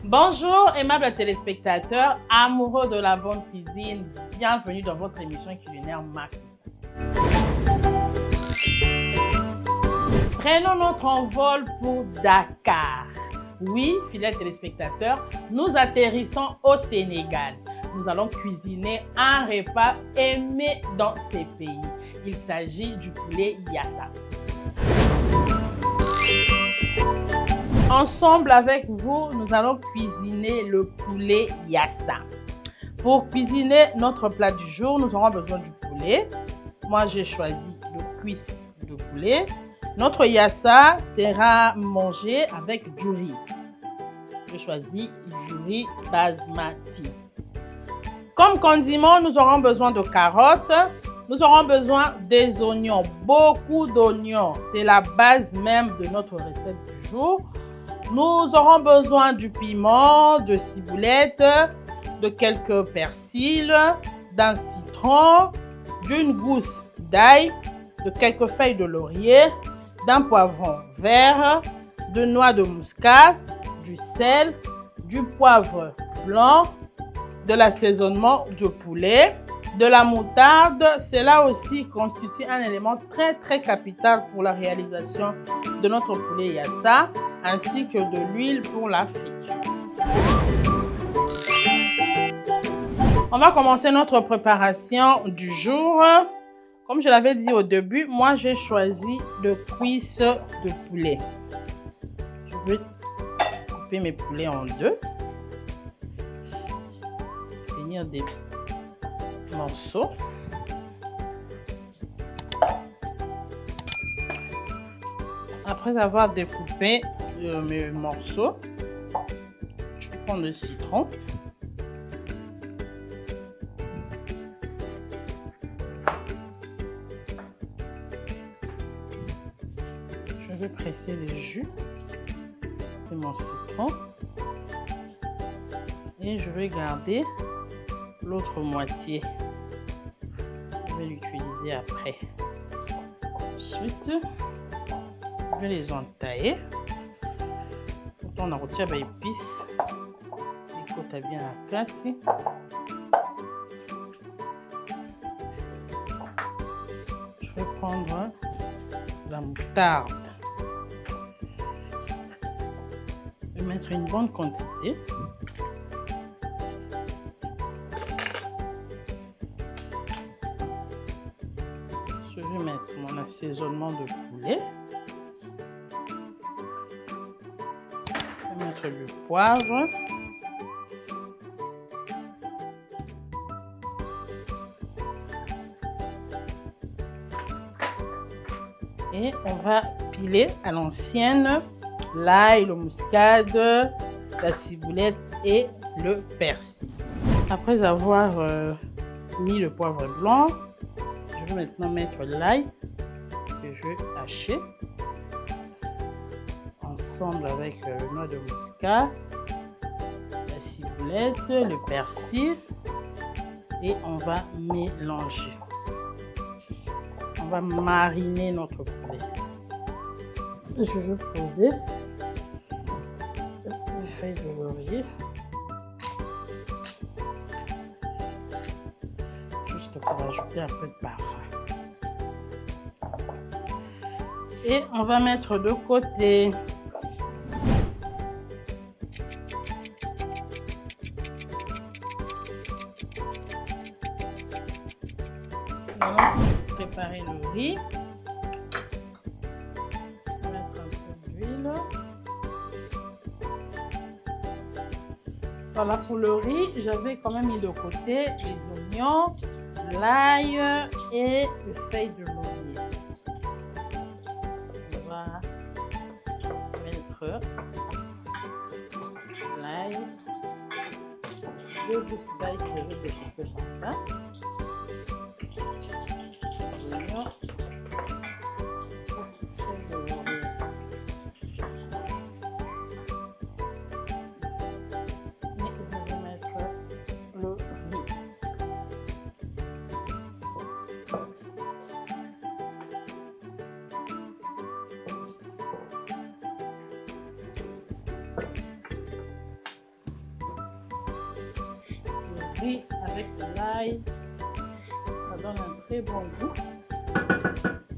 Bonjour aimables téléspectateurs, amoureux de la bonne cuisine, bienvenue dans votre émission culinaire Macus. Prenons notre envol pour Dakar. Oui, fidèles téléspectateurs, nous atterrissons au Sénégal. Nous allons cuisiner un repas aimé dans ces pays. Il s'agit du poulet yassa. Ensemble avec vous, nous allons cuisiner le poulet yassa. Pour cuisiner notre plat du jour, nous aurons besoin du poulet. Moi, j'ai choisi le cuisse de poulet. Notre yassa sera mangé avec du riz. J'ai choisi du riz basmati. Comme condiment, nous aurons besoin de carottes. Nous aurons besoin des oignons, beaucoup d'oignons. C'est la base même de notre recette du jour. Nous aurons besoin du piment, de ciboulette, de quelques persils, d'un citron, d'une gousse d'ail, de quelques feuilles de laurier, d'un poivron vert, de noix de muscade, du sel, du poivre blanc, de l'assaisonnement du poulet, de la moutarde. Cela aussi constitue un élément très capital pour la réalisation de notre poulet yassa, ainsi que de l'huile pour la friture. On va commencer notre préparation du jour. Comme je l'avais dit au début, moi j'ai choisi le cuisse de poulet. Je vais couper mes poulets en deux. Finir des morceaux. Après avoir découpé mes morceaux, je prends le citron. Je vais presser le jus de mon citron et je vais garder l'autre moitié. Je vais l'utiliser après. Ensuite, je vais les entailler. On a retiré les épices. Il faut bien la carte. Je vais prendre la moutarde. Je vais mettre une bonne quantité. Je vais mettre mon assaisonnement de poulet. Je vais mettre du poivre. Et on va piler à l'ancienne l'ail, le muscade, la ciboulette et le persil. Après avoir mis le poivre blanc, je vais maintenant mettre l'ail que je vais hacher ensemble avec le noix de muscade, la ciboulette, le persil et on va mélanger. On va mariner notre poulet. Je vais poser les feuilles de laurier juste pour ajouter un peu de parfum. Et on va mettre de côté. On va préparer le riz. Mettre un peu d'huile. Voilà, pour le riz, j'avais quand même mis de côté les oignons, l'ail et les feuilles de laurier. On va mettre l'ail, 2 gousses d'ail que je vais découper comme ça. L'oignon, feuilles de laurier. Et je vais mettre le riz. riz avec l'ail. Ça donne un très bon goût.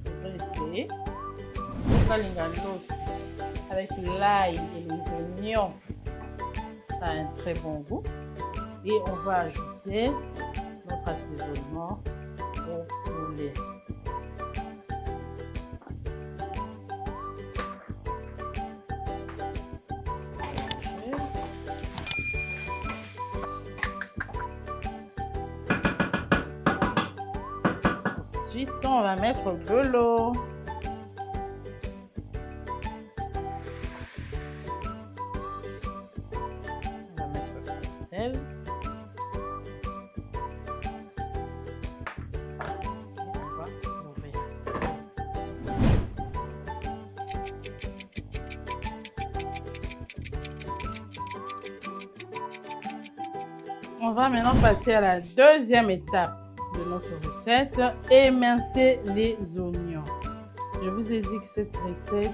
Je vais essayer. Avec l'ail et les oignons, ça a un très bon goût. Et on va ajouter notre assaisonnement au poulet. Ensuite, on va mettre de l'eau. On va mettre du sel. On va ouvrir. On va maintenant passer à la deuxième étape de notre recette, émincer les oignons. Je vous ai dit que cette recette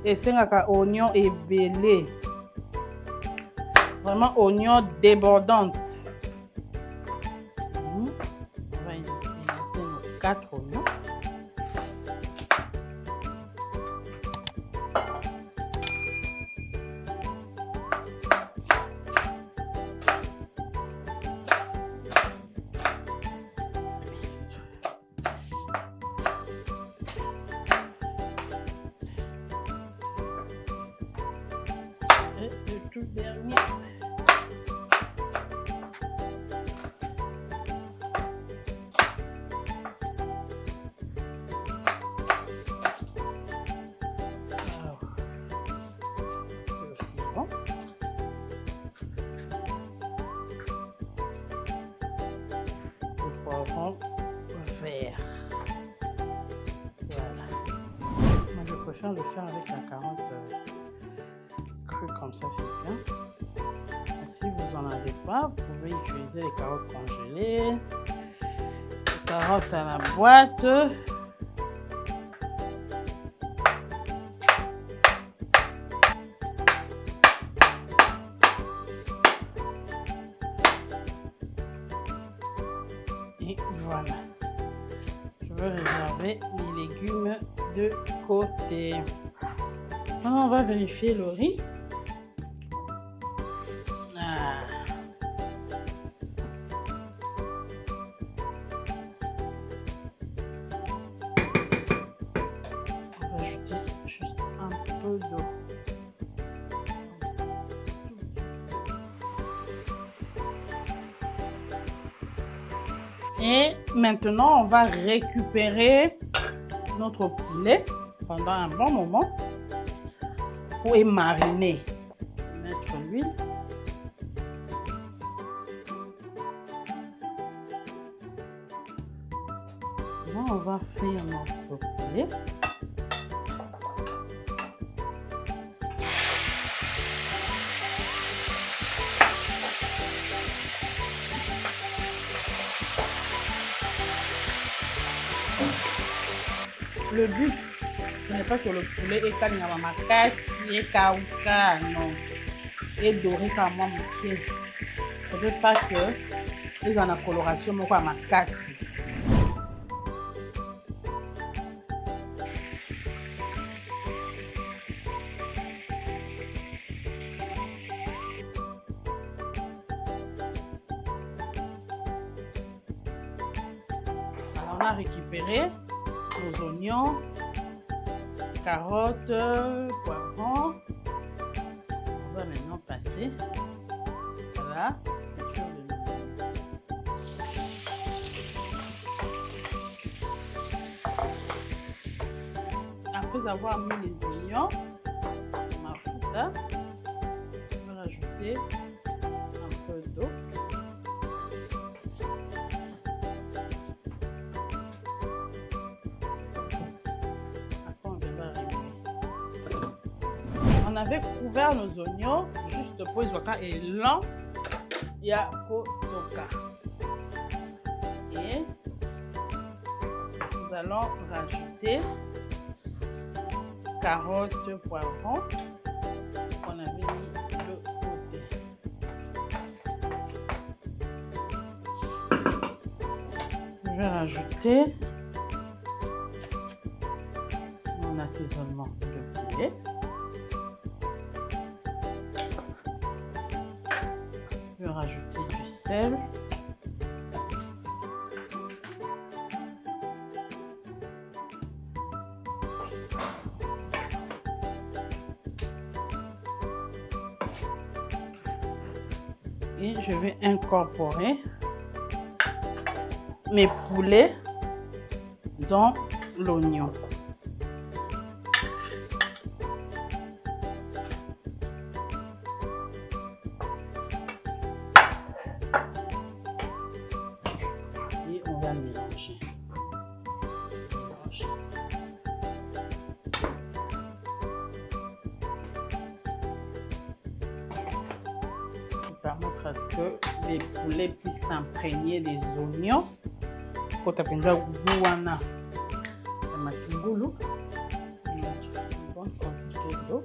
est un oignon ébélé, vraiment oignon débordante. On va émincer nos 4 oignons. Et le tout dernier. Alors, c'est aussi bon. Le poivron vert. Voilà. Moi, je préfère le faire avec la carotte crue comme ça, c'est bien. Et si vous n'en avez pas, vous pouvez utiliser les carottes congelées, les carottes à la boîte. Et voilà. Je vais réserver les légumes de côté. Maintenant, on va vérifier le riz. Ah. On va ajouter juste un peu d'eau. Et maintenant, on va récupérer notre poulet pendant un bon moment pour mariner. Mettre l'huile. Là, on va faire notre poulet. Le but, ce n'est pas que le poulet est et kauka, non. Et doré comme moi, ce n'est pas que il y a une coloration à ma casse. Alors, on a récupéré nos oignons, carottes, poivrons. On va maintenant passer à la friture de l'oignon. Après avoir mis les oignons dans ma fouta, on va rajouter un peu d'eau. On avait couvert nos oignons juste pour les et lent il y a kotoka. Et nous allons rajouter carottes, poivrons qu'on avait mis de côté. vais rajouter mon assaisonnement de poulet. Je vais rajouter du sel. Et je vais incorporer mes poulets dans l'oignon. Et on va mélanger. Permettre à ce que les poulets puissent s'imprégner des oignons. Quand tu as une bonne quantité d'eau.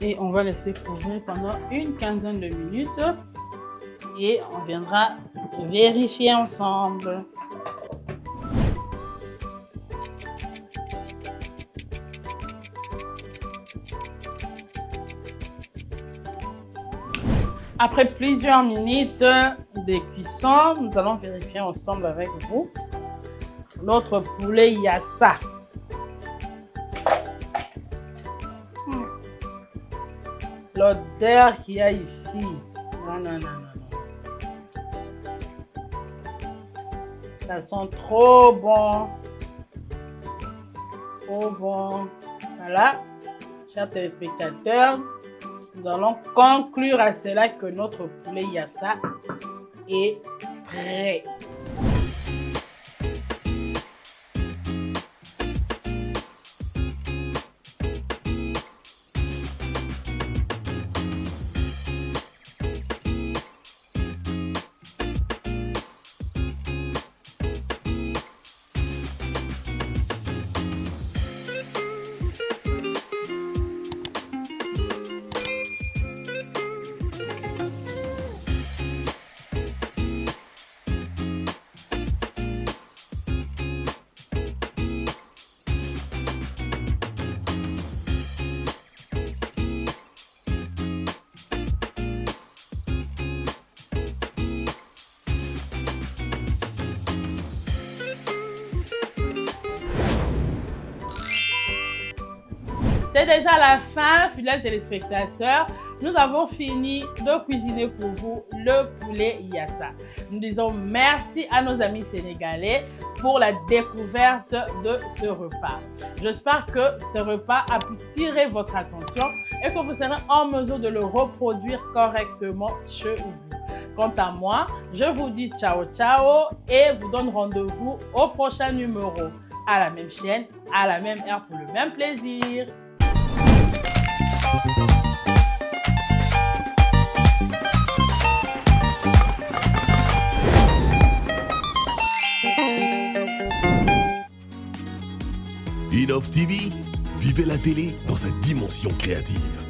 Et on va laisser couvrir pendant une quinzaine de minutes. Et on viendra vérifier ensemble. Après plusieurs minutes de cuisson, nous allons vérifier ensemble avec vous notre poulet yassa. L'odeur qu'il y a ici. Non, non, non, non. Ça sent trop bon. Trop bon. Voilà, chers téléspectateurs. Nous allons conclure à cela que notre poulet yassa est prêt. C'est déjà la fin, fidèles téléspectateurs. Nous avons fini de cuisiner pour vous le poulet yassa. Nous disons merci à nos amis sénégalais pour la découverte de ce repas. J'espère que ce repas a pu tirer votre attention et que vous serez en mesure de le reproduire correctement chez vous. Quant à moi, je vous dis ciao ciao et vous donne rendez-vous au prochain numéro à la même chaîne, à la même heure pour le même plaisir. Innov TV, vivez la télé dans sa dimension créative.